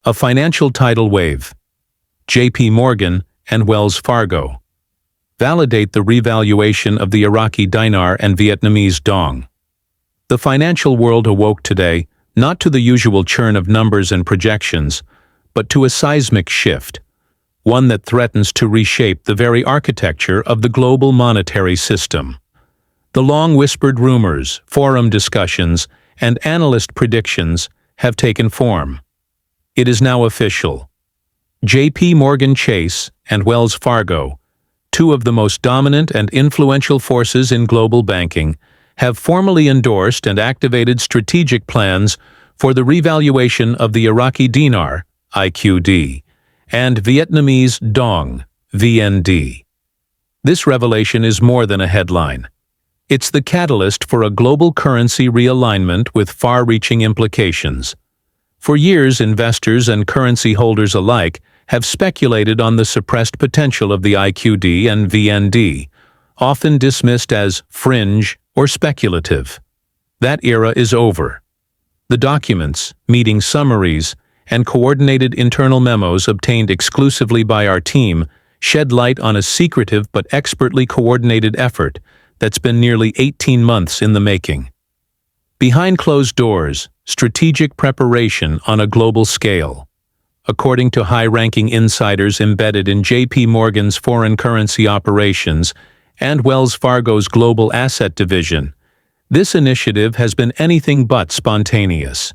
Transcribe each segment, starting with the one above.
A financial tidal wave. J.P. Morgan and Wells Fargo validate the revaluation of the Iraqi Dinar and Vietnamese Dong. The financial world awoke today, not to the usual churn of numbers and projections, but to a seismic shift, one that threatens to reshape the very architecture of the global monetary system. The long-whispered rumors, forum discussions, and analyst predictions have taken form. It is now official. J.P. Morgan Chase and Wells Fargo, two of the most dominant and influential forces in global banking, have formally endorsed and activated strategic plans for the revaluation of the Iraqi Dinar, IQD, and Vietnamese Dong, VND. This revelation is more than a headline. It's the catalyst for a global currency realignment with far-reaching implications. For years, investors and currency holders alike have speculated on the suppressed potential of the IQD and VND, often dismissed as fringe or speculative. That era is over. The documents, meeting summaries, and coordinated internal memos obtained exclusively by our team shed light on a secretive but expertly coordinated effort that's been nearly 18 months in the making. Behind closed doors, strategic preparation on a global scale. According to high-ranking insiders embedded in J.P. Morgan's foreign currency operations and Wells Fargo's global asset division, this initiative has been anything but spontaneous.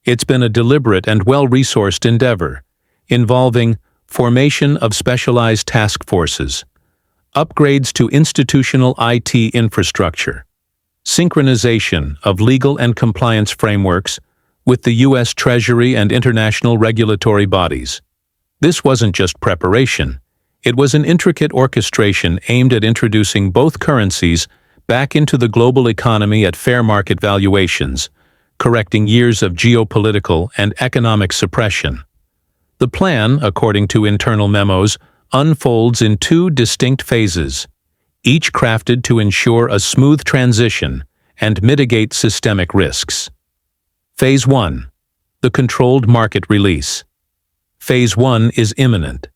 It's been a deliberate and well-resourced endeavor, involving formation of specialized task forces, upgrades to institutional IT infrastructure, synchronization of legal and compliance frameworks with the U.S. Treasury and international regulatory bodies. This wasn't just preparation. It was an intricate orchestration aimed at introducing both currencies back into the global economy at fair market valuations, correcting years of geopolitical and economic suppression. The plan, according to internal memos, unfolds in two distinct phases, each crafted to ensure a smooth transition and mitigate systemic risks. Phase 1. The controlled market release. Phase 1 is imminent.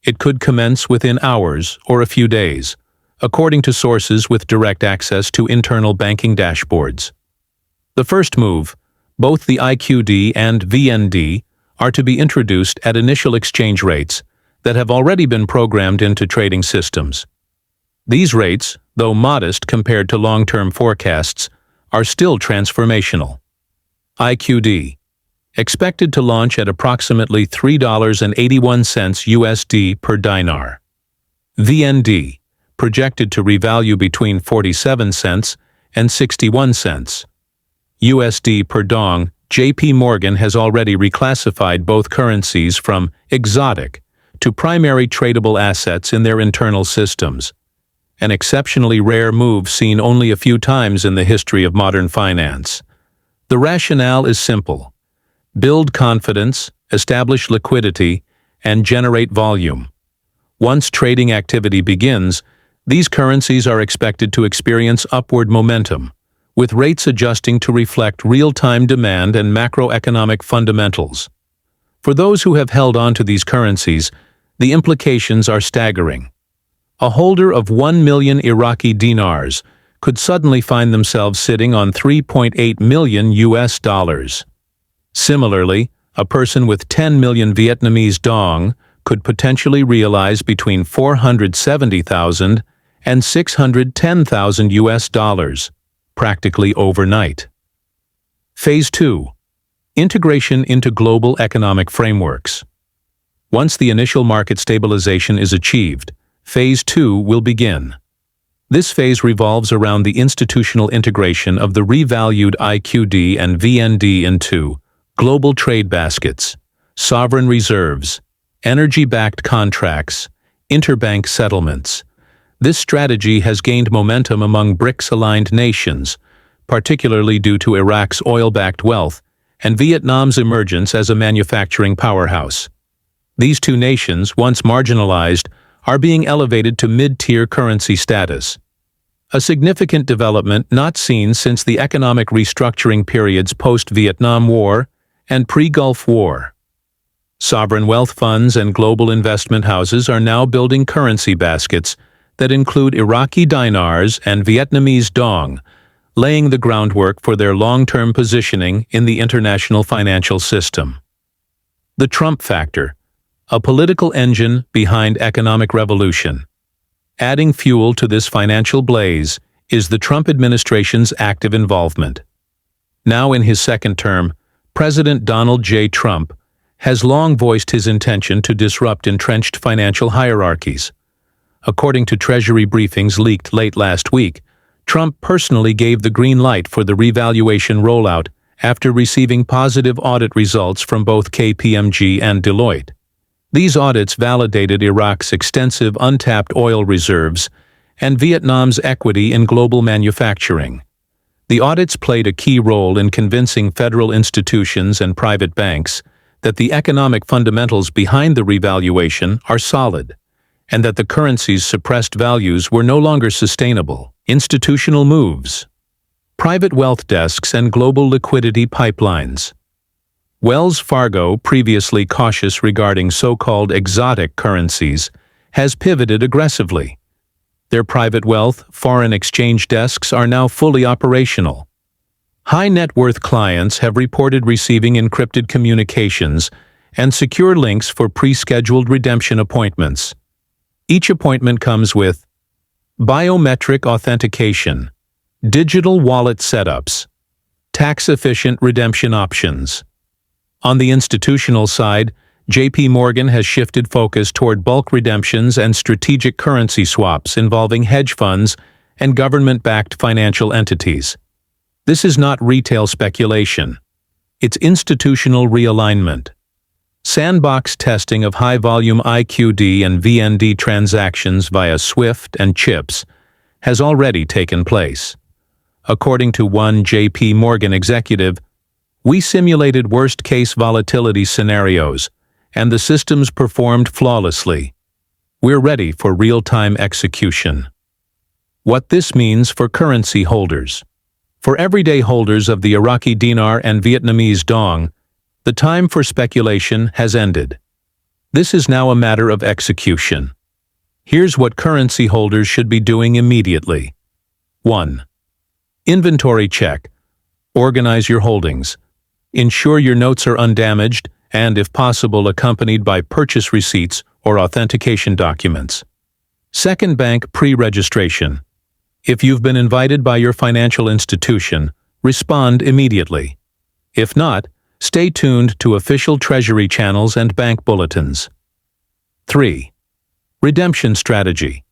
It could commence within hours or a few days, according to sources with direct access to internal banking dashboards. The first move, both the IQD and VND, are to be introduced at initial exchange rates that have already been programmed into trading systems. These rates, though modest compared to long-term forecasts, are still transformational. IQD, expected to launch at approximately $3.81 USD per dinar. VND, projected to revalue between 47 cents and 61 cents. USD per dong. J.P. Morgan has already reclassified both currencies from exotic to primary tradable assets in their internal systems, an exceptionally rare move seen only a few times in the history of modern finance. The rationale is simple: build confidence, establish liquidity, and generate volume. Once trading activity begins, these currencies are expected to experience upward momentum, with rates adjusting to reflect real-time demand and macroeconomic fundamentals. For those who have held on to these currencies, the implications are staggering. A holder of 1 million Iraqi dinars could suddenly find themselves sitting on 3.8 million US dollars. Similarly, a person with 10 million Vietnamese Dong could potentially realize between 470,000 and 610,000 US dollars, practically overnight. Phase 2. Integration into global economic frameworks. Once the initial market stabilization is achieved, Phase 2 will begin. This phase revolves around the institutional integration of the revalued IQD and VND into global trade baskets, sovereign reserves, energy-backed contracts, interbank settlements. This strategy has gained momentum among BRICS-aligned nations, particularly due to Iraq's oil-backed wealth and Vietnam's emergence as a manufacturing powerhouse. These two nations, once marginalized, are being elevated to mid-tier currency status, a significant development not seen since the economic restructuring periods post-Vietnam War and pre-Gulf War. Sovereign wealth funds and global investment houses are now building currency baskets that include Iraqi dinars and Vietnamese dong, laying the groundwork for their long-term positioning in the international financial system. The Trump factor, a political engine behind economic revolution. Adding fuel to this financial blaze is the Trump administration's active involvement. Now in his second term, President Donald J. Trump has long voiced his intention to disrupt entrenched financial hierarchies. According to Treasury briefings leaked late last week, Trump personally gave the green light for the revaluation rollout after receiving positive audit results from both KPMG and Deloitte. These audits validated Iraq's extensive untapped oil reserves and Vietnam's equity in global manufacturing. The audits played a key role in convincing federal institutions and private banks that the economic fundamentals behind the revaluation are solid, and that the currency's suppressed values were no longer sustainable. Institutional moves. Private wealth desks and global liquidity pipelines. Wells Fargo, previously cautious regarding so-called exotic currencies, has pivoted aggressively. Their private wealth foreign exchange desks are now fully operational. High-net-worth clients have reported receiving encrypted communications and secure links for pre-scheduled redemption appointments. Each appointment comes with biometric authentication, digital wallet setups, tax-efficient redemption options. On the institutional side, J.P. Morgan has shifted focus toward bulk redemptions and strategic currency swaps involving hedge funds and government-backed financial entities. This is not retail speculation. It's institutional realignment. Sandbox testing of high-volume IQD and VND transactions via SWIFT and CHIPS has already taken place. According to one J.P. Morgan executive, "We simulated worst-case volatility scenarios, and the systems performed flawlessly. We're ready for real-time execution." What this means for currency holders. For everyday holders of the Iraqi Dinar and Vietnamese Dong, the time for speculation has ended. This is now a matter of execution. Here's what currency holders should be doing immediately. 1. Inventory check. Organize your holdings. Ensure your notes are undamaged and, if possible, accompanied by purchase receipts or authentication documents. 2. Bank pre-registration. If you've been invited by your financial institution, respond immediately. If not, stay tuned to official Treasury channels and bank bulletins. 3. Redemption strategy.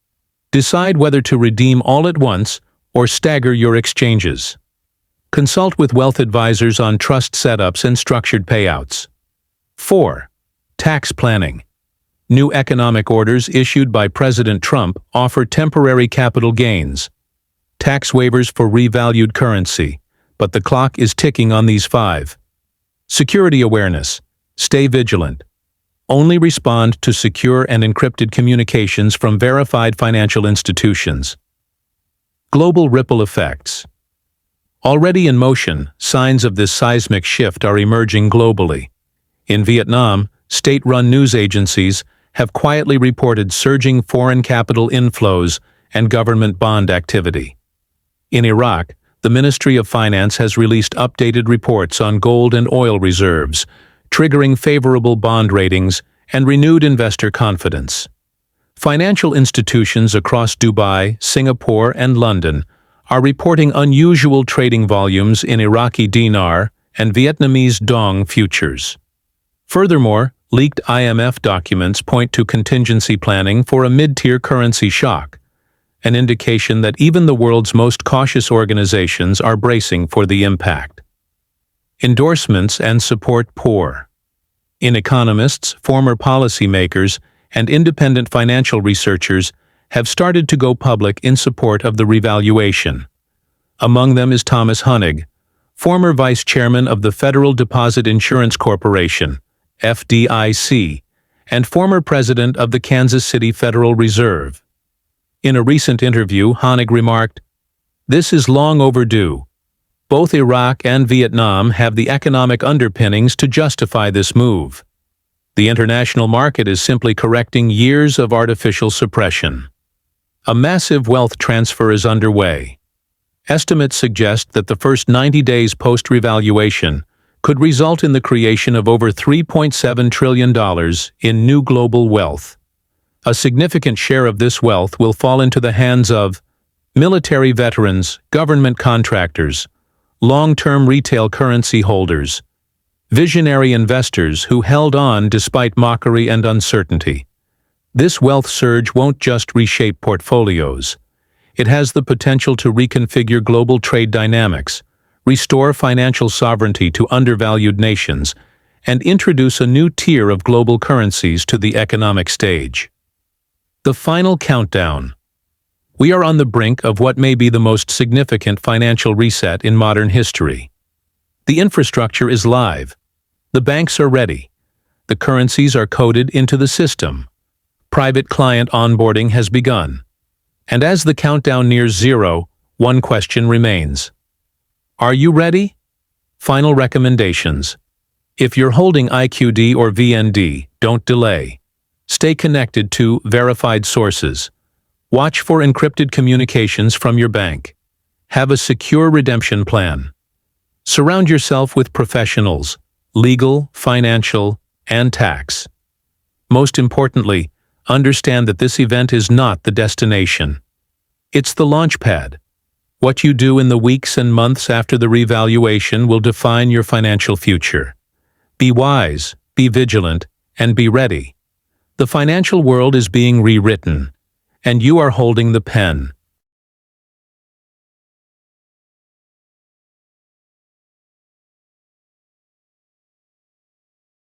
Decide whether to redeem all at once or stagger your exchanges. Consult with wealth advisors on trust setups and structured payouts. 4. Tax planning. New economic orders issued by President Trump offer temporary capital gains, tax waivers for revalued currency, but the clock is ticking on these 5. Security awareness. Stay vigilant. Only respond to secure and encrypted communications from verified financial institutions. Global ripple effects. Already in motion, signs of this seismic shift are emerging globally. In Vietnam, state-run news agencies have quietly reported surging foreign capital inflows and government bond activity. In Iraq, the Ministry of Finance has released updated reports on gold and oil reserves, triggering favorable bond ratings and renewed investor confidence. Financial institutions across Dubai, Singapore, and London are reporting unusual trading volumes in Iraqi Dinar and Vietnamese Dong futures. Furthermore, leaked IMF documents point to contingency planning for a mid-tier currency shock, an indication that even the world's most cautious organizations are bracing for the impact. Endorsements and support poor. In economists, former policymakers, and independent financial researchers have started to go public in support of the revaluation. Among them is Thomas Hoenig, former vice chairman of the Federal Deposit Insurance Corporation, FDIC, and former president of the Kansas City Federal Reserve. In a recent interview, Hoenig remarked, "This is long overdue. Both Iraq and Vietnam have the economic underpinnings to justify this move." The international market is simply correcting years of artificial suppression. A massive wealth transfer is underway. Estimates suggest that the first 90 days post-revaluation could result in the creation of over $3.7 trillion in new global wealth. A significant share of this wealth will fall into the hands of military veterans, government contractors, long-term retail currency holders, visionary investors who held on despite mockery and uncertainty. This wealth surge won't just reshape portfolios. It has the potential to reconfigure global trade dynamics, restore financial sovereignty to undervalued nations, and introduce a new tier of global currencies to the economic stage. The final countdown. We are on the brink of what may be the most significant financial reset in modern history. The infrastructure is live. The banks are ready. The currencies are coded into the system. Private client onboarding has begun. And as the countdown nears zero, one question remains. Are you ready? Final recommendations. If you're holding IQD or VND, don't delay. Stay connected to verified sources. Watch for encrypted communications from your bank. Have a secure redemption plan. Surround yourself with professionals, legal, financial, and tax. Most importantly, understand that this event is not the destination. It's the launchpad. What you do in the weeks and months after the revaluation will define your financial future. Be wise, be vigilant, and be ready. The financial world is being rewritten, and you are holding the pen.